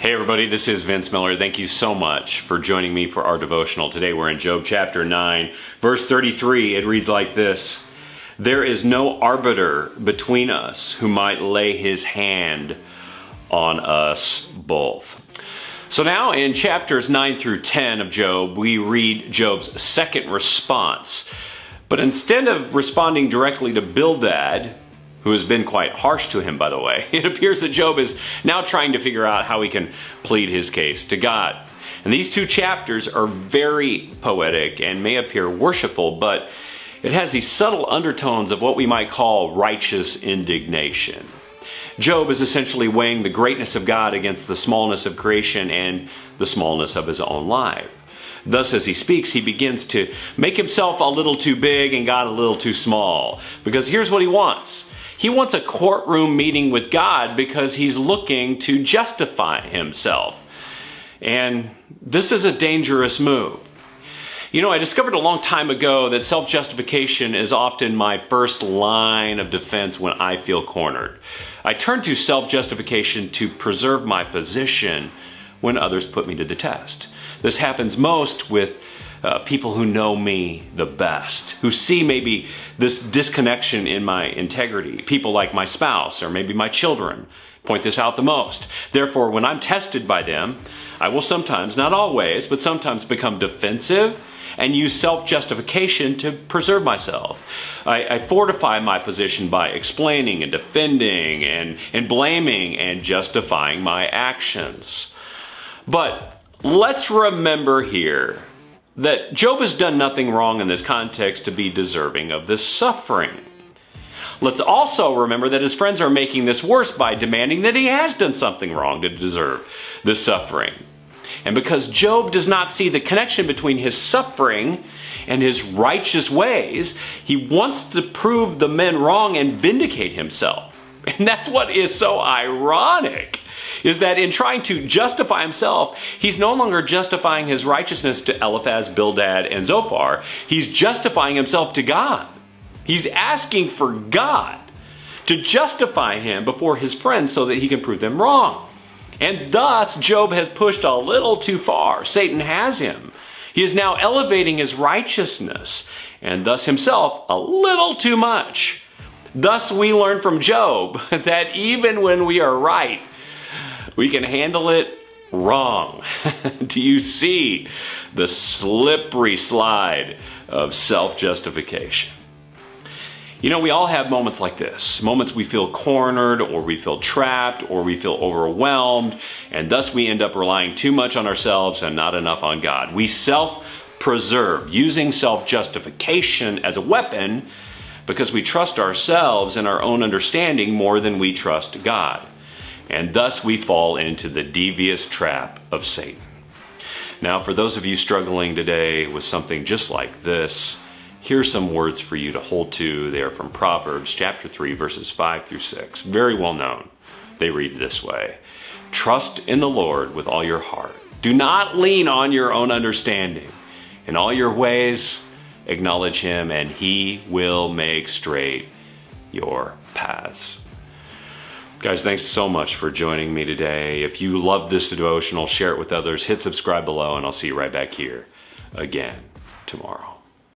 Hey everybody, this is Vince Miller. Thank you so much for joining me for our devotional. Today we're in Job chapter 9, verse 33. It reads like this: "There is no arbiter between us who might lay his hand on us both." So now in chapters 9 through 10 of Job, we read Job's second response. But instead of responding directly to Bildad, who has been quite harsh to him, by the way, it appears that Job is now trying to figure out how he can plead his case to God. And these two chapters are very poetic and may appear worshipful, but it has these subtle undertones of what we might call righteous indignation. Job is essentially weighing the greatness of God against the smallness of creation and the smallness of his own life. Thus, as he speaks, he begins to make himself a little too big and God a little too small. Because here's what he wants. He wants a courtroom meeting with God because he's looking to justify himself. And this is a dangerous move. You know, I discovered a long time ago that self-justification is often my first line of defense when I feel cornered. I turn to self-justification to preserve my position when others put me to the test. This happens most with people who know me the best, who see maybe this disconnection in my integrity. People like my spouse or maybe my children point this out the most. Therefore, when I'm tested by them, I will sometimes, not always, but sometimes become defensive and use self-justification to preserve myself. I fortify my position by explaining and defending and blaming and justifying my actions. But let's remember here that Job has done nothing wrong in this context to be deserving of this suffering. Let's also remember that his friends are making this worse by demanding that he has done something wrong to deserve this suffering. And because Job does not see the connection between his suffering and his righteous ways, he wants to prove the men wrong and vindicate himself. And that's what is so ironic, is that in trying to justify himself, he's no longer justifying his righteousness to Eliphaz, Bildad, and Zophar. He's justifying himself to God. He's asking for God to justify him before his friends so that he can prove them wrong. And thus, Job has pushed a little too far. Satan has him. He is now elevating his righteousness, and thus himself a little too much. Thus, we learn from Job that even when we are right, we can handle it wrong. Do you see the slippery slide of self-justification? You know, we all have moments like this. Moments we feel cornered, or we feel trapped, or we feel overwhelmed, and thus we end up relying too much on ourselves and not enough on God. We self-preserve, using self-justification as a weapon because we trust ourselves and our own understanding more than we trust God. And thus we fall into the devious trap of Satan. Now, for those of you struggling today with something just like this, here's some words for you to hold to. They are from Proverbs chapter 3, verses 5 through 6. Very well known. They read this way: "Trust in the Lord with all your heart. Do not lean on your own understanding. In all your ways, acknowledge him, and he will make straight your paths." Guys, thanks so much for joining me today. If you love this devotional, share it with others, hit subscribe below, and I'll see you right back here again tomorrow.